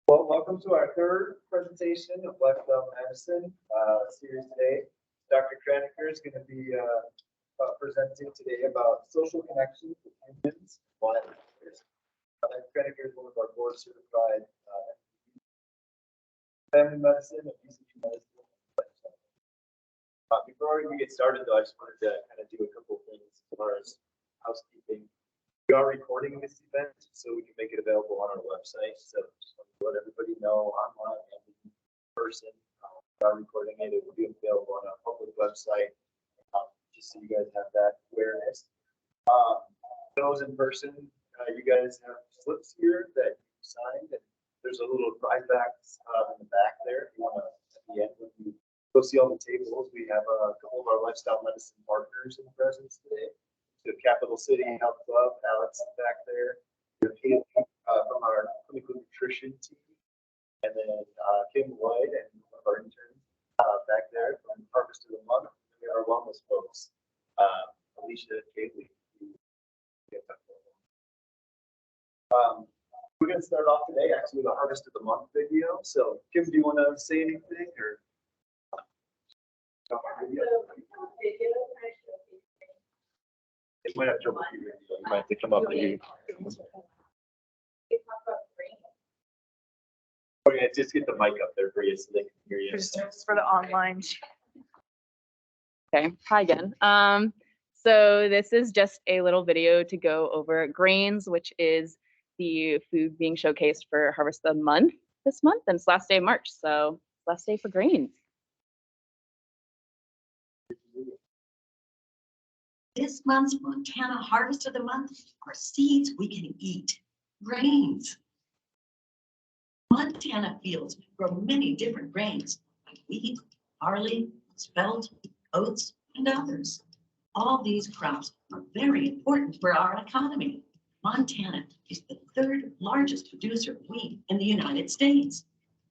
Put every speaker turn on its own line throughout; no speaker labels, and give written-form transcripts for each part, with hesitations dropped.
Well, welcome to our third presentation of lifestyle medicine series today. Dr. Krainacker is going to be presenting today about social connections with humans and wildlife. Dr. Krainacker is one of our board certified family medicine and obesity medicine. Before we get started, though, I just wanted to kind of do a couple of things as far as housekeeping. We are recording this event, so we can make it available on our website. So just want to let everybody know online and in person. We are recording it. It will be available on our public website, just so you guys have that awareness. Those in person, you guys have slips here that you signed, and there's a little drive back in the back there. If you want to, at the end, when you go see all the tables, we have a couple of our lifestyle medicine partners in presence today. The Capital City Health Club, Alex back there. We have Haley from our clinical nutrition team, and then Kim Lloyd and one of our interns back there from Harvest of the Month. And we have our wellness folks, Alicia and Haley. We're going to start off today actually with a Harvest of the Month video. So, Kim, do you want to say anything or? It might have trouble hearing you. You might have to come up here. Okay, just get the mic up there for you so they can hear you.
Just for the online. Okay, hi again. So this is just a little video to go over grains, which is the food being showcased for Harvest of the Month this month, and it's last day of March, so last day for grains.
This month's Montana Harvest of the Month are seeds we can eat, grains. Montana fields grow many different grains like wheat, barley, spelt, oats, and others. All these crops are very important for our economy. Montana is the third largest producer of wheat in the United States.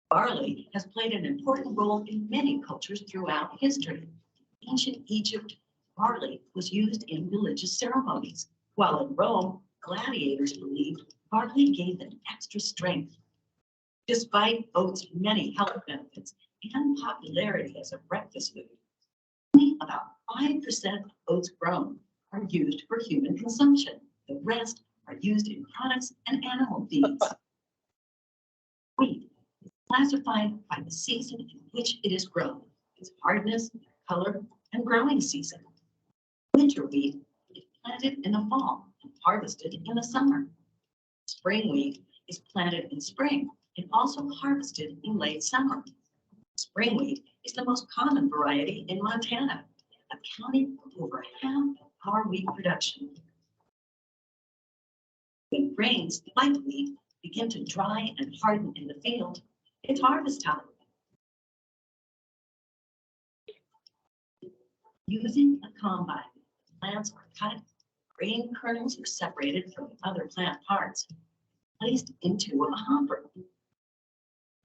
Barley has played an important role in many cultures throughout history. Ancient Egypt, barley was used in religious ceremonies, while in Rome, gladiators believed barley gave them extra strength. Despite oats' many health benefits and popularity as a breakfast food, only about 5% of oats grown are used for human consumption. The rest are used in products and animal feeds. Wheat is classified by the season in which it is grown, its hardness, color, and growing season. Winter wheat is planted in the fall and harvested in the summer. Spring wheat is planted in spring and also harvested in late summer. Spring wheat is the most common variety in Montana, accounting for over half of our wheat production. When grains like wheat begin to dry and harden in the field, it's harvest time. Using a combine, plants are cut, grain kernels are separated from other plant parts, placed into a hopper.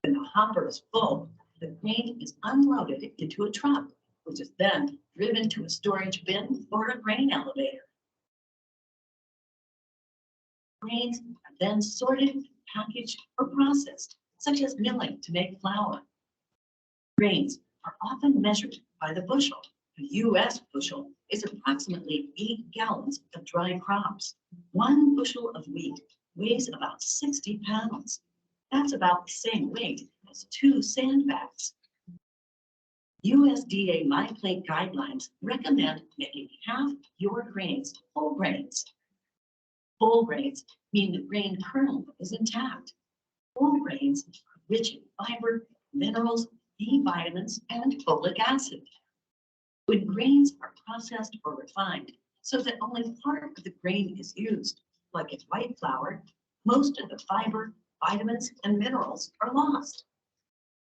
When the hopper is full, the grain is unloaded into a truck, which is then driven to a storage bin or a grain elevator. Grains are then sorted, packaged, or processed, such as milling to make flour. Grains are often measured by the bushel. A U.S. bushel is approximately 8 gallons of dry crops. 1 bushel of wheat weighs about 60 pounds. That's about the same weight as 2 sandbags. USDA My Plate guidelines recommend making half your grains whole grains. Whole grains mean the grain kernel is intact. Whole grains are rich in fiber, minerals, B vitamins, and folic acid. When grains are processed or refined so that only part of the grain is used, like in white flour, most of the fiber, vitamins, and minerals are lost.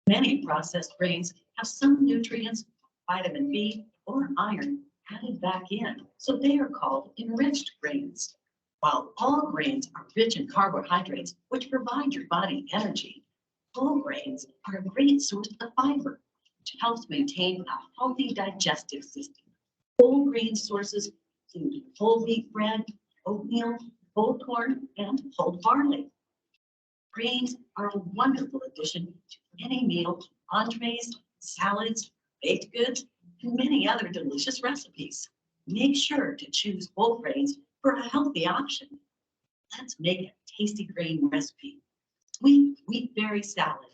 Many processed grains have some nutrients, vitamin B or iron, added back in, so they are called enriched grains. While all grains are rich in carbohydrates, which provide your body energy, whole grains are a great source of fiber, which helps maintain a healthy digestive system. Whole grain sources include whole wheat bread, oatmeal, whole corn, and whole barley. Grains are a wonderful addition to any meal, entrees, salads, baked goods, and many other delicious recipes. Make sure to choose whole grains for a healthy option. Let's make a tasty grain recipe. Sweet wheat berry salad.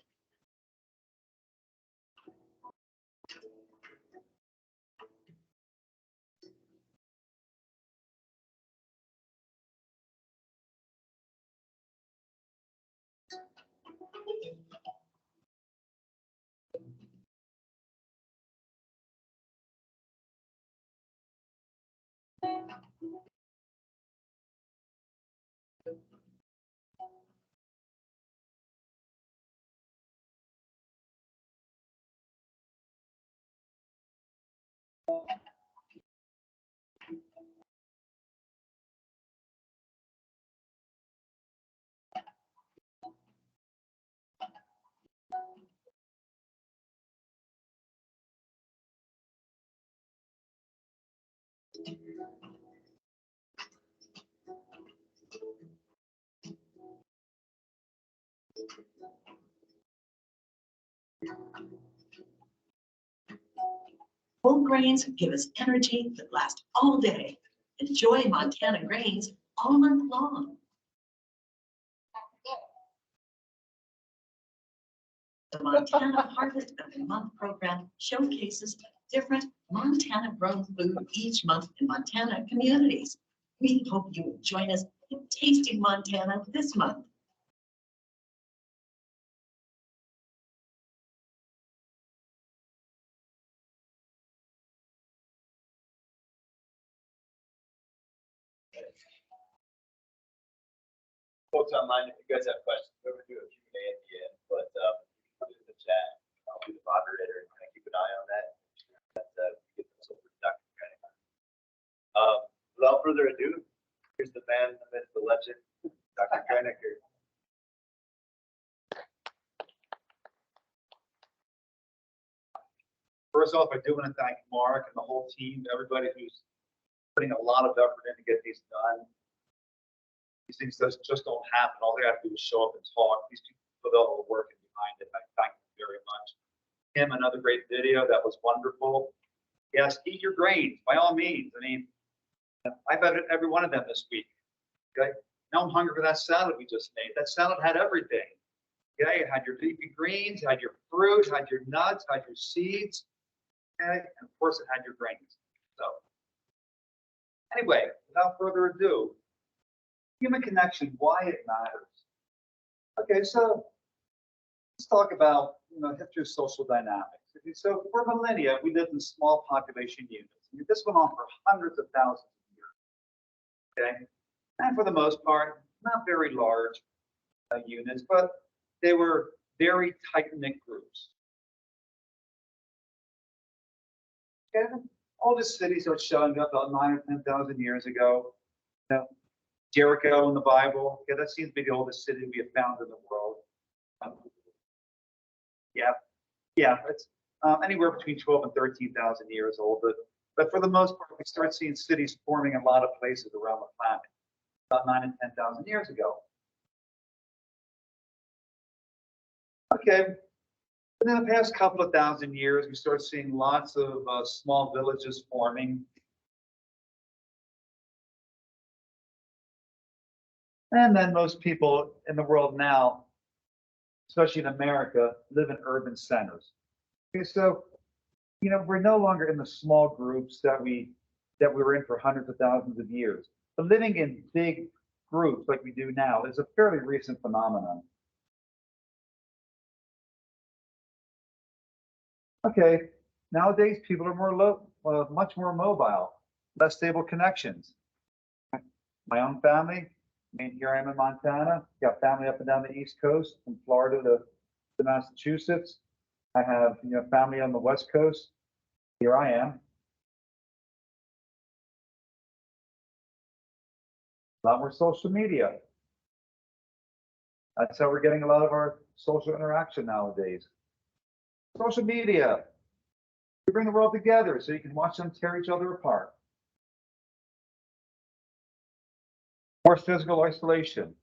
Whole grains give us energy that lasts all day. Enjoy Montana grains all month long. The Montana Harvest of the Month program showcases different Montana-grown food each month in Montana communities. We hope you will join us in tasting Montana this month.
Folks online, if you guys have questions, we're gonna do a Q&A at the end, but put it in the chat. I'll be the moderator and kind of keep an eye on that. We get this over to Dr. Krainacker. Without further ado, here's the man, the myth, the legend, Dr. Krainacker.
First off, I do want to thank Mark and the whole team, everybody who's putting a lot of effort in to get these done. These things just don't happen. All they have to do is show up and talk. These people put all the work in behind it. I thank them very much. Tim, another great video. That was wonderful. Yes, eat your grains by all means. I mean, I've had every one of them this week. Okay. Now I'm hungry for that salad we just made. That salad had everything. Okay. It had your leafy greens, had your fruit, had your nuts, had your seeds. Okay. And of course, it had your grains. So, anyway, without further ado, human connection, why it matters. Okay, so let's talk about history of social dynamics. Okay, so for millennia, we lived in small population units. I mean, this went on for hundreds of thousands of years. Okay, and for the most part, not very large units, but they were very tight-knit groups. Okay, all the cities are showing up about 9,000 or 10,000 years ago. Jericho in the Bible, yeah, that seems to be the oldest city we have found in the world. It's anywhere between 12 and 13,000 years old. But for the most part, we start seeing cities forming in a lot of places around the planet about 9,000 and 10,000 years ago. Okay, and in the past couple of thousand years, we start seeing lots of small villages forming. And then most people in the world now, especially in America, live in urban centers. Okay, so we're no longer in the small groups that we were in for hundreds of thousands of years. But living in big groups like we do now is a fairly recent phenomenon. Okay, nowadays people are much more mobile, less stable connections. My own family. I mean, here I am in Montana. Got family up and down the East Coast, from Florida to Massachusetts. I have family on the West Coast. Here I am. A lot more social media. That's how we're getting a lot of our social interaction nowadays. Social media. We bring the world together so you can watch them tear each other apart. More physical isolation.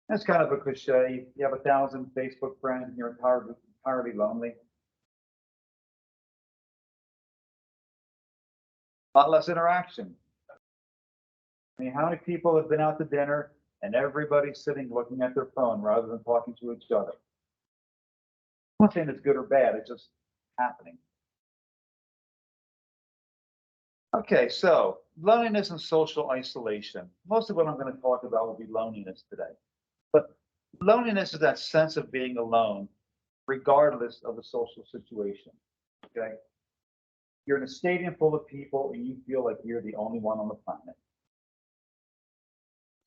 That's kind of a cliche. You have 1,000 Facebook friends and you're entirely lonely. A lot less interaction. I mean, how many people have been out to dinner and everybody's sitting looking at their phone rather than talking to each other? I'm not saying it's good or bad, it's just happening. Okay, so loneliness and social isolation. Most of what I'm going to talk about will be loneliness today. But loneliness is that sense of being alone, regardless of the social situation. Okay? You're in a stadium full of people and you feel like you're the only one on the planet.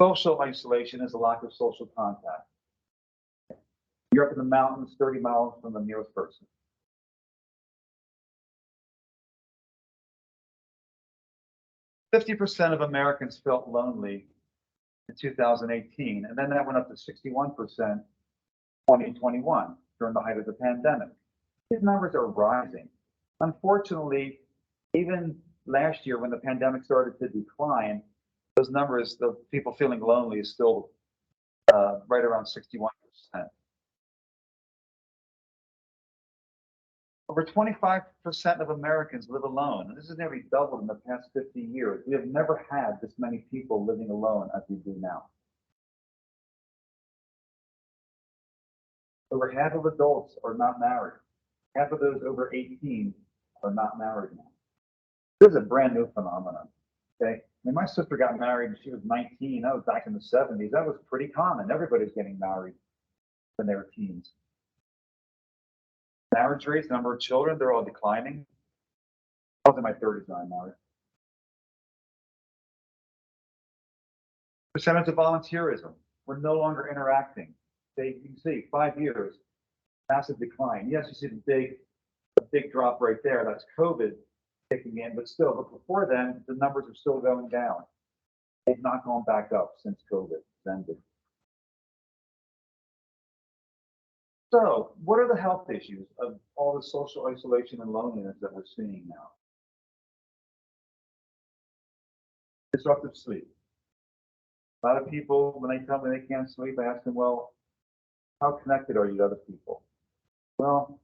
Social isolation is a lack of social contact. You're up in the mountains 30 miles from the nearest person. %50 of Americans felt lonely in 2018, and then that went up to 61% 2021 during the height of the pandemic. These numbers are rising. Unfortunately, even last year when the pandemic started to decline, those numbers, the people feeling lonely, is still right around 61%. Over 25% of Americans live alone, and this has nearly doubled in the past 50 years. We have never had this many people living alone as we do now. Over half of adults are not married. Half of those over 18 are not married now. This is a brand new phenomenon. Okay, I mean, my sister got married when she was 19. That was back in the 70s. That was pretty common. Everybody's getting married when they were teens. Marriage rates, number of children, they're all declining. I was in my 30s when I married. Percentage of volunteerism. We're no longer interacting. You can see 5 years, massive decline. Yes, you see the big drop right there. That's COVID kicking in, but still, but before then, the numbers are still going down. They've not gone back up since COVID ended. So, what are the health issues of all the social isolation and loneliness that we're seeing now? Disruptive sleep. A lot of people, when they tell me they can't sleep, I ask them, well, how connected are you to other people? Well,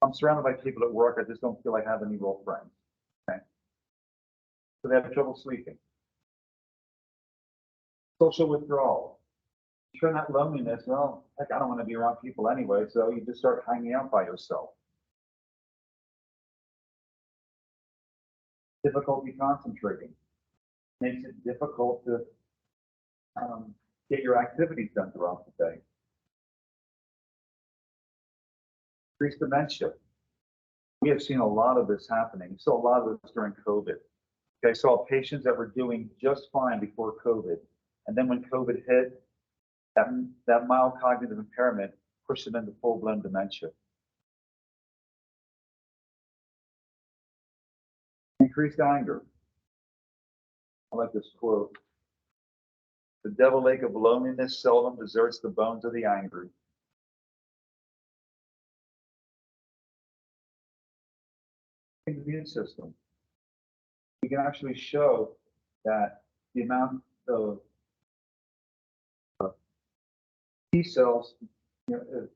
I'm surrounded by people at work. I just don't feel I have any real friends. Okay? So they have trouble sleeping. Social withdrawal. Turn that loneliness, well, heck, I don't want to be around people anyway, so you just start hanging out by yourself. Difficulty concentrating. Makes it difficult to get your activities done throughout the day. Increased dementia. We have seen a lot of this happening. We saw a lot of this during COVID. Okay, saw patients that were doing just fine before COVID, and then when COVID hit, that mild cognitive impairment pushed them into full-blown dementia. Increased anger. I like this quote. The devil lake of loneliness seldom deserts the bones of the angry. In the immune system, we can actually show that the amount of T cells, the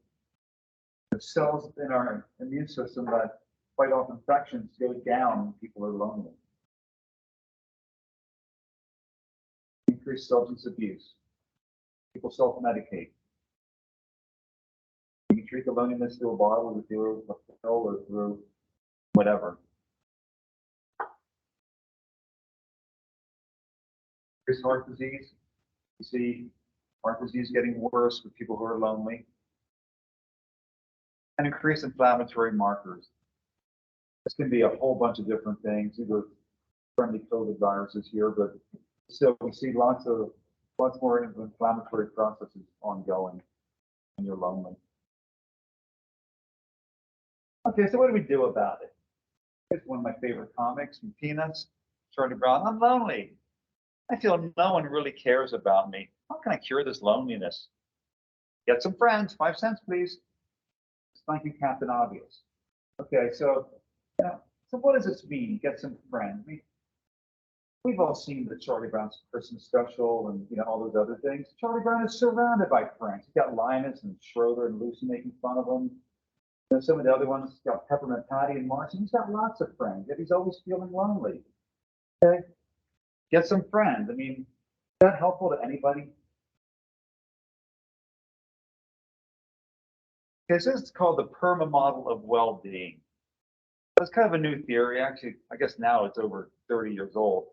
cells in our immune system that fight off infections go down when people are lonely. Increased substance abuse. People self-medicate. You can treat the loneliness through a bottle or through a pill or through whatever. Increased heart disease. You see heart disease getting worse with people who are lonely. And increased inflammatory markers. This can be a whole bunch of different things. These are friendly COVID viruses here, but still we see lots more inflammatory processes ongoing when you're lonely. Okay, so what do we do about it? It's one of my favorite comics from Peanuts, Charlie Brown. I'm lonely. I feel no one really cares about me. How can I cure this loneliness? Get some friends. 5 cents, please. Thank you, Captain Obvious. Okay, so so what does this mean? Get some friends. I mean, we've all seen the Charlie Brown's Christmas special and, all those other things. Charlie Brown is surrounded by friends. He's got Linus and Schroeder and Lucy making fun of him. And some of the other ones, he's got Peppermint Patty and Marcy. He's got lots of friends, yet he's always feeling lonely. Okay? Get some friends. I mean, is that helpful to anybody? Okay, so this is called the PERMA model of well-being. It's kind of a new theory. Actually, I guess now it's over 30 years old.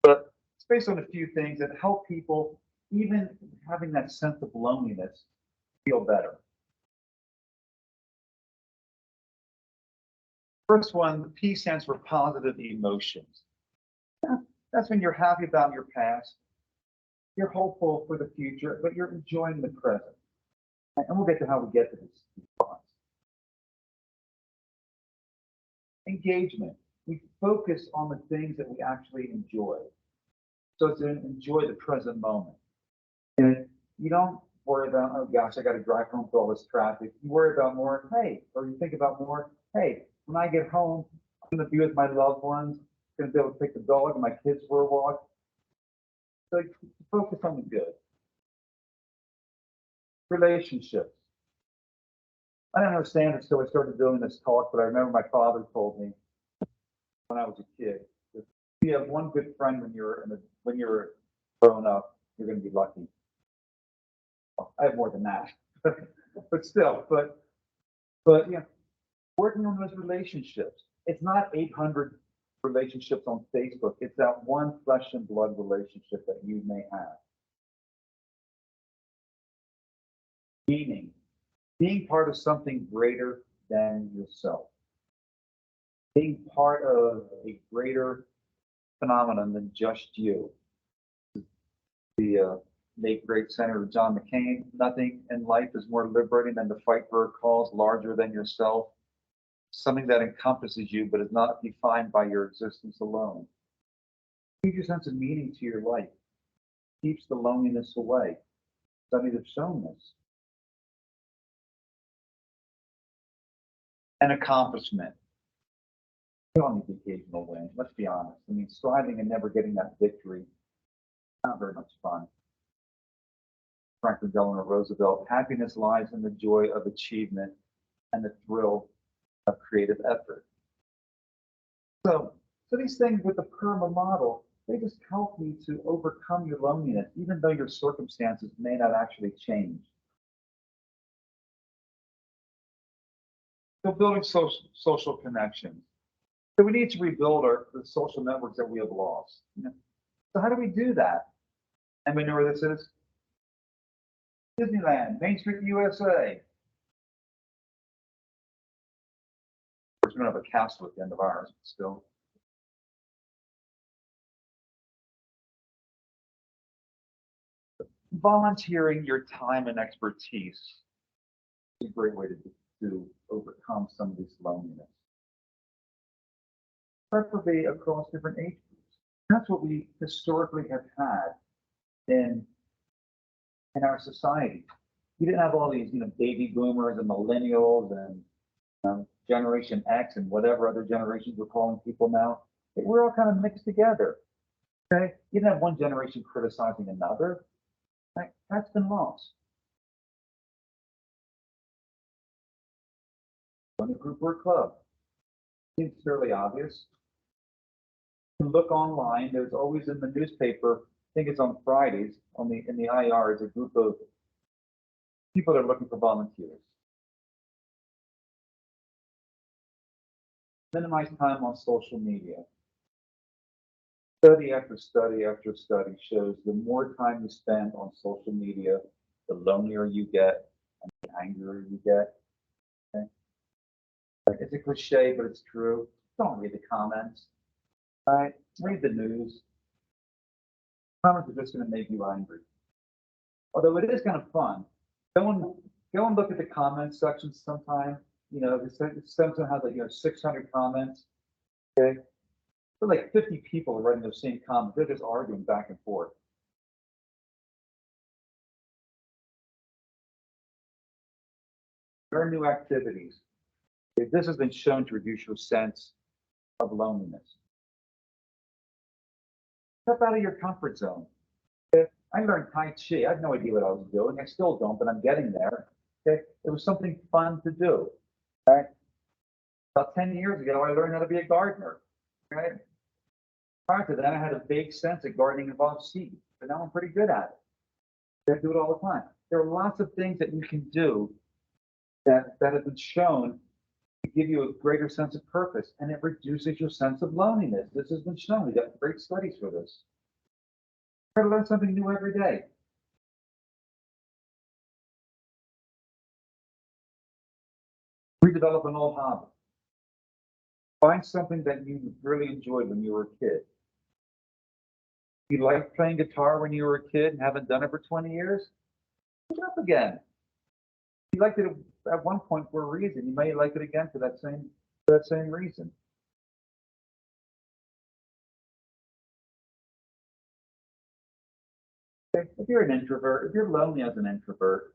But it's based on a few things that help people, even having that sense of loneliness, feel better. First one, the P stands for positive emotions. That's when you're happy about your past, you're hopeful for the future, but you're enjoying the present. And we'll get to how we get to this response. Engagement. We focus on the things that we actually enjoy. So it's to enjoy the present moment. And you don't worry about, oh gosh, I got to drive home for all this traffic. You worry about more, hey, or you think about more, hey, when I get home, I'm going to be with my loved ones, I'm going to be able to take the dog and my kids for a walk. So focus on the good. Relationships. I didn't understand it until I started doing this talk, but I remember my father told me when I was a kid, if you have one good friend when you're grown up, you're going to be lucky. Well, I have more than that, but still, but working on those relationships. It's not 800 relationships on Facebook. It's that one flesh and blood relationship that you may have. Meaning, being part of something greater than yourself. Being part of a greater phenomenon than just you. The late great Senator John McCain, nothing in life is more liberating than to fight for a cause larger than yourself. Something that encompasses you but is not defined by your existence alone. Gives you a sense of meaning to your life. Keeps the loneliness away. Studies have shown this. An accomplishment. We all need the occasional win, let's be honest. I mean, striving and never getting that victory, not very much fun. Franklin Delano Roosevelt, happiness lies in the joy of achievement and the thrill of creative effort. So these things with the PERMA model, they just help you to overcome your loneliness, even though your circumstances may not actually change. So building social connections. So we need to rebuild the social networks that we have lost. So how do we do that? Anybody know where this is? Disneyland, Main Street, USA. Of course, we don't have a castle at the end of ours, but still. Volunteering your time and expertise is a great way to overcome some of this loneliness. Preferably across different age groups. That's what we historically have had in our society. We didn't have all these, baby boomers and millennials and Generation X and whatever other generations we're calling people now. We're all kind of mixed together. Okay, you didn't have one generation criticizing another. That's been lost. Join a group or a club. Seems fairly obvious. You can look online. There's always in the newspaper. I think it's on Fridays. In the IR is a group of people that are looking for volunteers. Minimize time on social media. Study after study after study shows the more time you spend on social media, the lonelier you get and the angrier you get. Okay? It's a cliche, but it's true. Don't read the comments. All right? Read the news. Comments are just going to make you angry. Although it is kind of fun. Go and look at the comments section sometime. Sometimes has like 600 comments. Okay. But like 50 people are writing those same comments. They're just arguing back and forth. Learn new activities. This has been shown to reduce your sense of loneliness. Step out of your comfort zone. Okay? I learned Tai Chi. I had no idea what I was doing. I still don't, but I'm getting there. Okay? It was something fun to do. Right? About 10 years ago, I learned how to be a gardener. Right? Prior to that, I had a vague sense that gardening involves seed, but now I'm pretty good at it. I do it all the time. There are lots of things that you can do that have been shown to give you a greater sense of purpose, and it reduces your sense of loneliness. This has been shown. We got great studies for this. Try to learn something new every day. Redevelop an old hobby. Find something that you really enjoyed when you were a kid. You liked playing guitar when you were a kid and haven't done it for 20 years? Pick it up again. You liked it at one point for a reason. You may like it again for that same reason. Okay? If you're an introvert, if you're lonely as an introvert,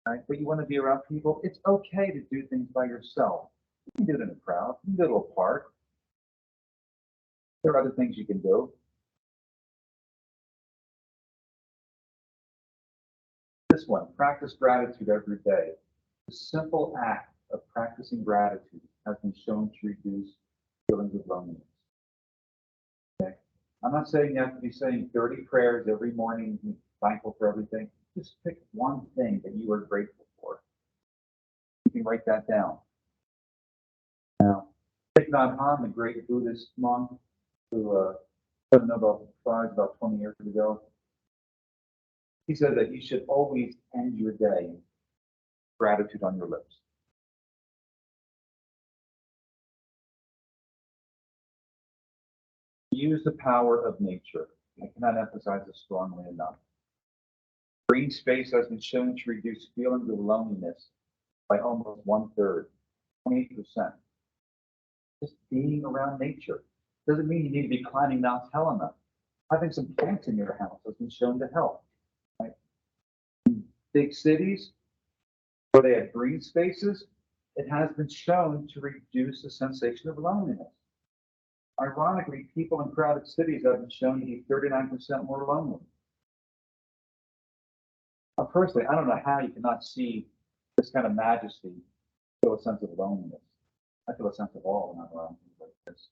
right, but you want to be around people, it's okay to do things by yourself. You can do it in a crowd. You can go to a park. There are other things you can do. This one, practice gratitude every day. The simple act of practicing gratitude has been shown to reduce feelings of loneliness. Okay? I'm not saying you have to be saying 30 prayers every morning, thankful for everything. Just pick one thing that you are grateful for. You can write that down. Now, Thich Nhat Hanh, the great Buddhist monk who doesn't know about 20 years ago, he said that you should always end your day with gratitude on your lips. Use the power of nature. I cannot emphasize this strongly enough. Green space has been shown to reduce feelings of loneliness by almost 1/3, 28%. Just being around nature doesn't mean you need to be climbing Mount Helena. Having some plants in your house has been shown to help. Right? In big cities where they have green spaces, it has been shown to reduce the sensation of loneliness. Ironically, people in crowded cities have been shown to be 39% more lonely. Personally, I don't know how you cannot see this kind of majesty, feel a sense of loneliness. I feel a sense of awe when I'm around things like this.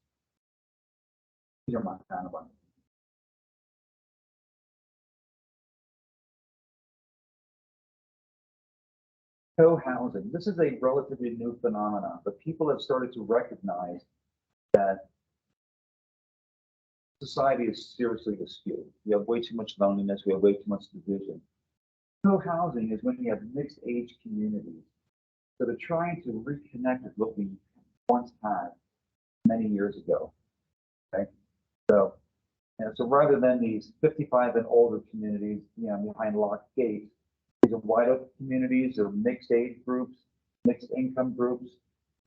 These are my kind of ones. Co-housing. This is a relatively new phenomenon, but people have started to recognize that society is seriously askew. We have way too much loneliness. We have way too much division. Co-housing is when you have mixed age communities. So they're trying to reconnect with what we once had many years ago. Okay, so rather than these 55 and older communities, behind locked gates, these are wide open communities. They're mixed age groups, mixed income groups.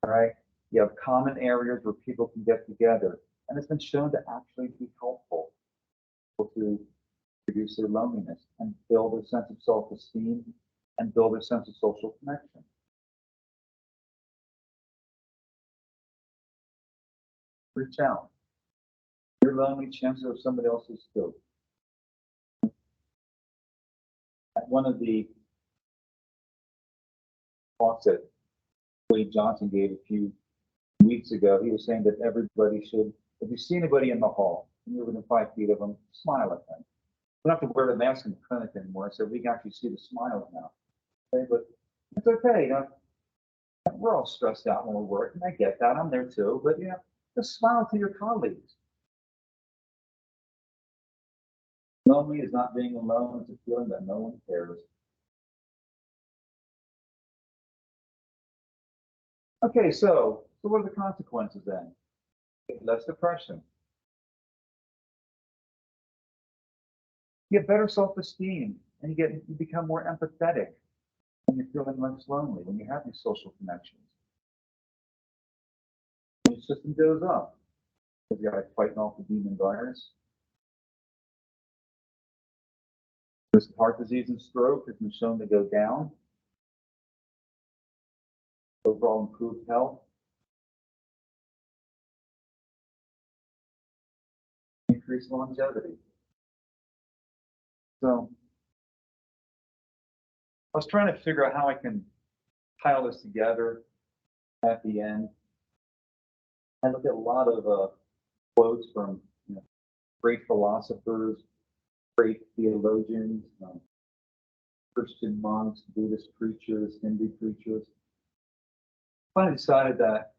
All right, you have common areas where people can get together, and it's been shown to actually be helpful to reduce their loneliness and build a sense of self-esteem and build a sense of social connection. Reach out. You're lonely, chances are somebody else is too. At one of the talks that Wade Johnson gave a few weeks ago, he was saying that everybody should, if you see anybody in the hall and you're within 5 feet of them, smile at them. You don't have to wear the mask in the clinic anymore, so we can actually see the smiles now. Okay, but it's okay. We're all stressed out when we're working. I get that. I'm there too. But just smile to your colleagues. Lonely is not being alone. It's a feeling that no one cares. Okay, so what are the consequences then? Less depression. You get better self-esteem, and you become more empathetic when you're feeling less lonely, when you have these social connections. Your system goes up because you're fighting off the demon virus. Risk of heart disease and stroke has been shown to go down. Overall improved health. increase longevity. So I was trying to figure out how I can pile this together at the end. I looked at a lot of quotes from great philosophers, great theologians, Christian monks, Buddhist preachers, Hindu preachers. I finally decided that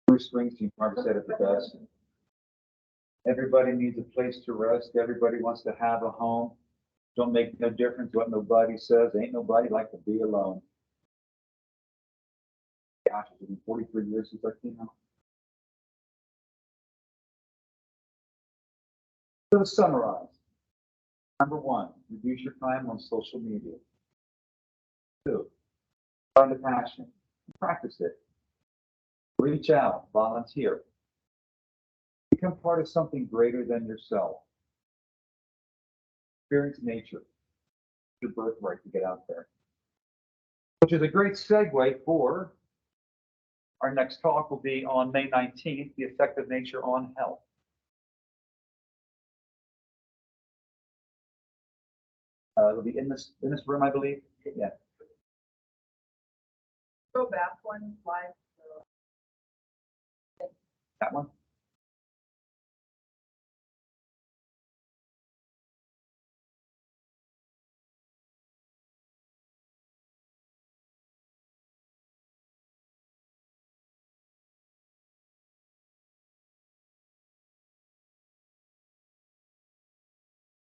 Bruce Springsteen probably said it the best. Everybody needs a place to rest. Everybody wants to have a home. Don't make no difference what nobody says. Ain't nobody like to be alone. Gosh, it's been 43 years since I came out. So to summarize, number one, reduce your time on social media. 2, find a passion, practice it. Reach out, volunteer. Become part of something greater than yourself. Experience nature. Your birthright to get out there. Which is a great segue for our next talk will be on May 19th, the effect of nature on health. It'll be in this room, I believe. Yeah.
Go back one slide.
That one.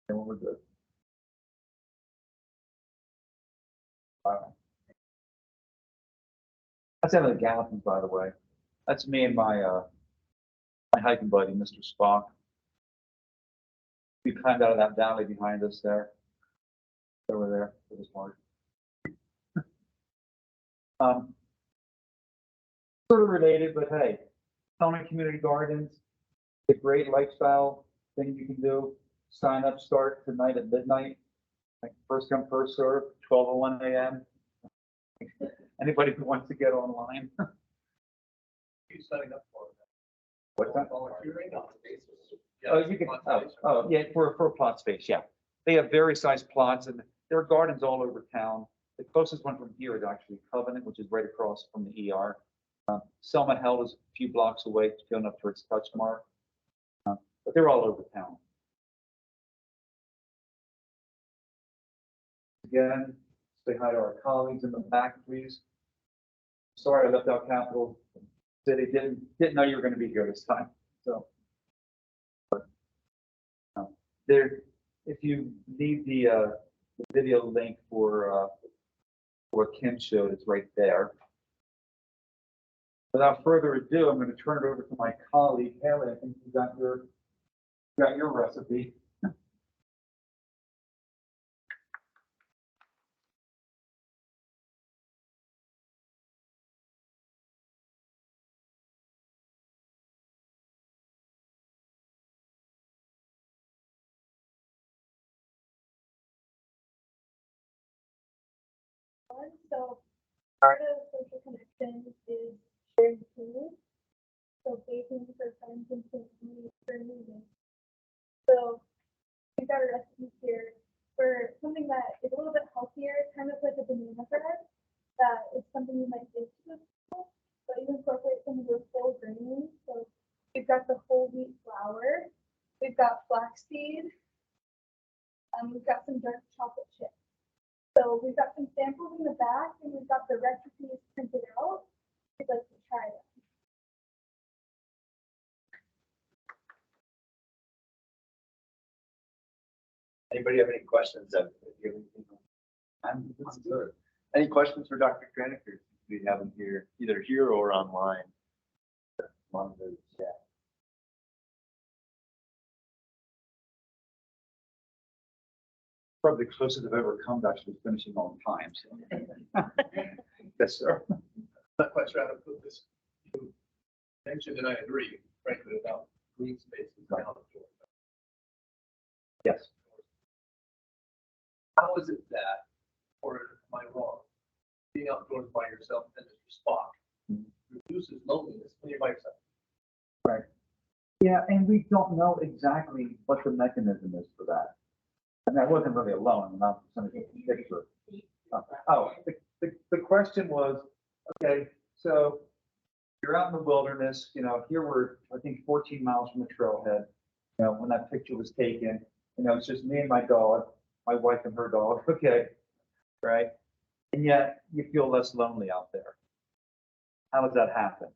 And we're good. All right. That's Emily Gallopin, by the way. That's me and my hiking buddy, Mr. Spock. We climbed out of that valley behind us there. Over there. It was hard. Sort of related, but hey, Tony Community Gardens, a great lifestyle thing you can do. Sign up, start tonight at midnight. Like first come, first serve, 12:01 a.m. Anybody who wants to get online.
Who's signing up for that?
What's that?
Volunteering on the basis.
Oh, you can, yeah, for a plot space, yeah. They have various sized plots and there are gardens all over town. The closest one from here is actually Covenant, which is right across from the ER. Selma Held is a few blocks away, going up towards Touchmark. But they're all over town. Again, say hi to our colleagues in the back, please. Sorry I left out Capital City. Didn't know you were going to be here this time. So, but, there, if you need the video link for what Kim showed, it's right there. Without further ado, I'm going to turn it over to my colleague Haley. I think you got your recipe.
So part of social connections is sharing food. So baking for friends and family for moving. So we've got a recipe here for something that is a little bit healthier, kind of like a banana bread. That is something you might give to people, but you incorporate some of those whole grains. So we've got the whole wheat flour, we've got flaxseed, we've got some dark chocolate chips. So we've got some samples in the back and we've got the recipes printed out. If you'd like to try them.
Anybody have any questions? I'm good. Any questions for Dr. Krainacker? We have him here, either here or online. On the chat.
Probably the closest I've ever come to actually finishing on time. So. Yes, sir.
Not quite sure how to put this. You mentioned, and I agree, frankly, about green spaces.
Right.
Outdoors.
Yes.
How is it that, or am I wrong, being outdoors by yourself and Mr. Spock reduces loneliness when you're by yourself?
Right. Yeah, and we don't know exactly what the mechanism is for that. And I wasn't really alone, I'm not sending a picture. Oh, the question was, okay, so you're out in the wilderness, here we're, I think, 14 miles from the trailhead. When that picture was taken, it's just me and my dog, my wife and her dog, okay, right? And yet you feel less lonely out there. How does that happen?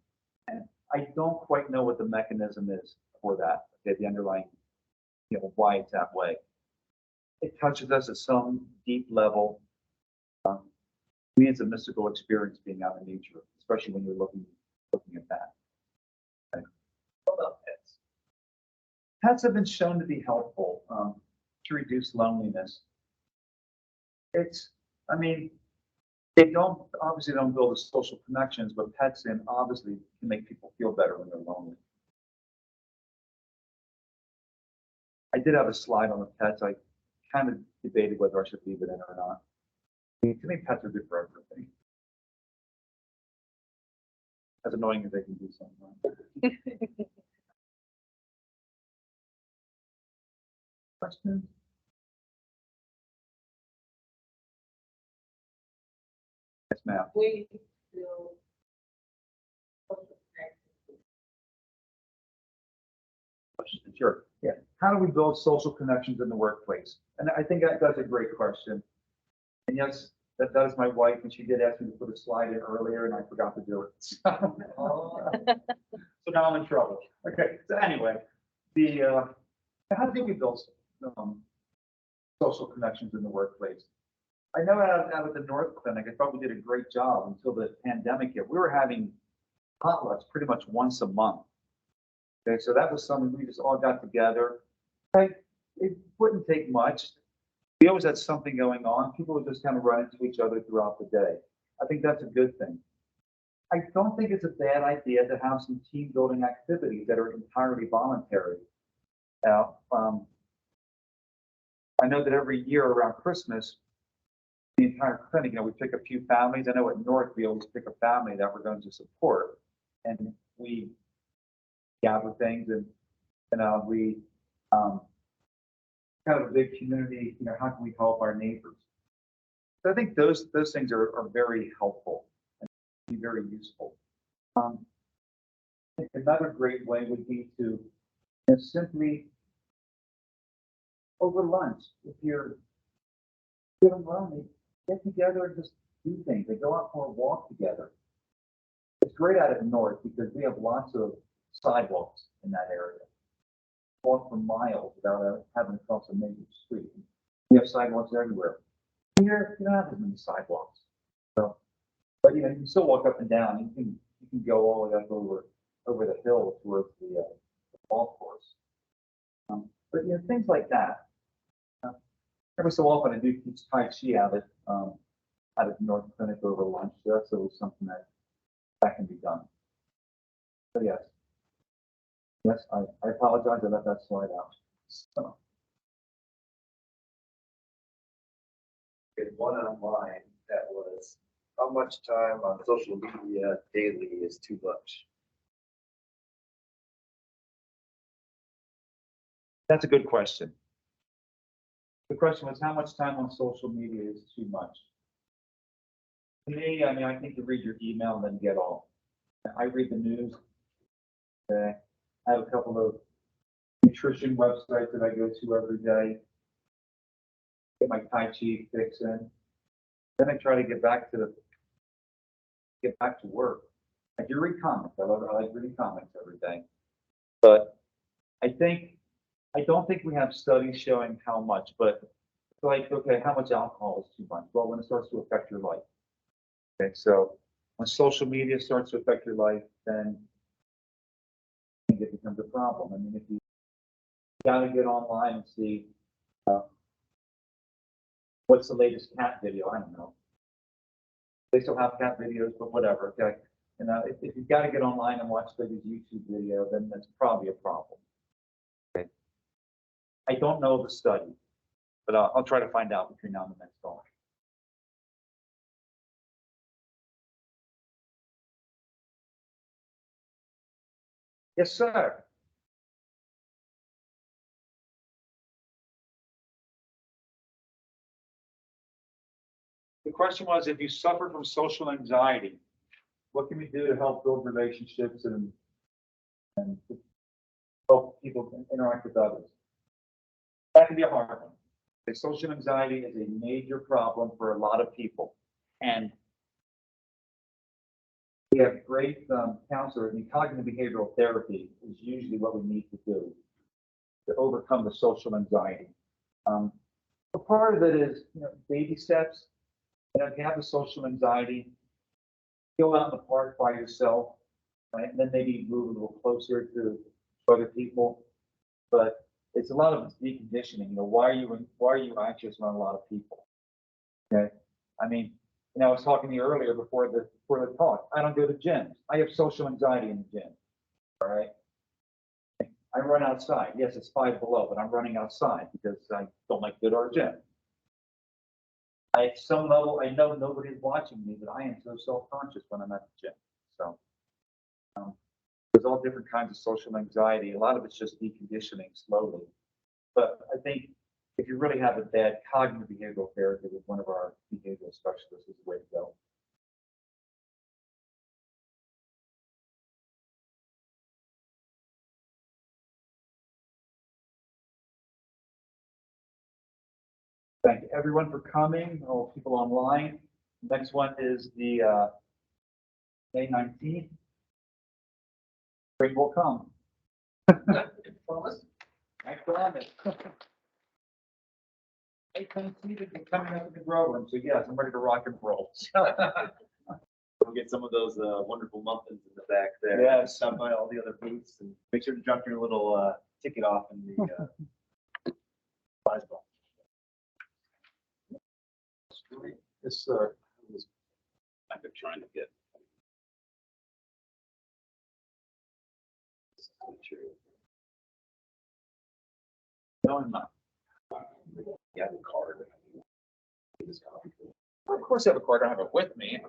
And I don't quite know what the mechanism is for that, okay, the underlying, why it's that way. It touches us at some deep level. To me, it's a mystical experience being out in nature, especially when you're looking at that. Okay.
What about pets?
Pets have been shown to be helpful to reduce loneliness. I mean, they obviously don't build the social connections, but pets obviously can make people feel better when they're lonely. I did have a slide on the pets. I kind of debated whether I should leave it in or not. I mean, to me, pets are good for everything. As annoying as they can be sometimes. Questions? Yes, ma'am.
We feel social connection.
Question. Sure. Yeah. How do we build social connections in the workplace? And I think that's a great question. And yes, that is my wife, and she did ask me to put a slide in earlier, and I forgot to do it. So now I'm in trouble. Okay. So anyway, how do we build social connections in the workplace? I know out at the North Clinic, I thought we did a great job until the pandemic hit. We were having potlucks pretty much once a month. Okay, so that was something we just all got together. It wouldn't take much. We always had something going on. People would just kind of run into each other throughout the day. I think that's a good thing. I don't think it's a bad idea to have some team building activities that are entirely voluntary. Now, I know that every year around Christmas, the entire clinic, we pick a few families. I know at North, we always pick a family that we're going to support. And we gather things and we kind of a big community, how can we help our neighbors? So I think those things are very helpful and be very useful. I think another great way would be to simply over lunch, if you're feeling lonely, get together and just do things. They go out for a walk together. It's great out at North because we have lots of sidewalks in that area. Walk for miles without having to cross a major street. We have sidewalks everywhere. Here, you don't have as many sidewalks. So, but you can still walk up and down. You can go all the way up over the hill towards the golf course. But things like that. Every so often I do teach Tai Chi out at North Clinic over lunch. So that's always something that can be done. So yes. Yes, I apologize, I let that slide out. So.
We had one online that was, how much time on social media daily is too much?
That's a good question. The question was, how much time on social media is too much? To me, I think you read your email and then get off. I read the news. I have a couple of nutrition websites that I go to every day. Get my Tai Chi fix in. Then I try to get back to work. I do read comics. I like reading comics every day. But I don't think we have studies showing how much, but it's like, okay, how much alcohol is too much? Well, when it starts to affect your life. Okay, so when social media starts to affect your life, then it becomes a problem. If you got to get online and see what's the latest cat video, I don't know. They still have cat videos, but whatever. Okay, if you've got to get online and watch the YouTube video, then that's probably a problem. Okay, I don't know the study, but I'll try to find out between now and the next call. Yes, sir. The question was, if you suffer from social anxiety, what can we do to help build relationships and to help people interact with others? That can be a hard one. The social anxiety is a major problem for a lot of people. And we have great counselors, and cognitive behavioral therapy is usually what we need to do to overcome the social anxiety. A part of it is, baby steps. If you have the social anxiety, go out in the park by yourself, right? And then maybe move a little closer to other people. But it's a lot of deconditioning. Why are you anxious around a lot of people? Okay. I mean, I was talking to you earlier before the talk. I don't go to gyms. I have social anxiety in the gym. All right. I run outside. Yes, it's 5 below, but I'm running outside because I don't like to go to our gym. At some level, I know nobody's watching me, but I am so self-conscious when I'm at the gym. So there's all different kinds of social anxiety. A lot of it's just deconditioning slowly. But I think if you really have it bad, cognitive behavioral therapy with one of our behavioral specialists is the way to go. Thank you, everyone, for coming, all people online. Next one is the May 19th. Great will come.
Promise?
I promise. Hey, thank you for coming up in the grow room. So yes, I'm ready to rock and roll.
We'll get some of those wonderful muffins in the back there.
Yeah.
Stop by all the other booths and make sure to drop your little ticket off in the prize box.
This,
I've been trying to get.
No, I'm not.
You have a card.
Of course I have a card. I don't have it with me.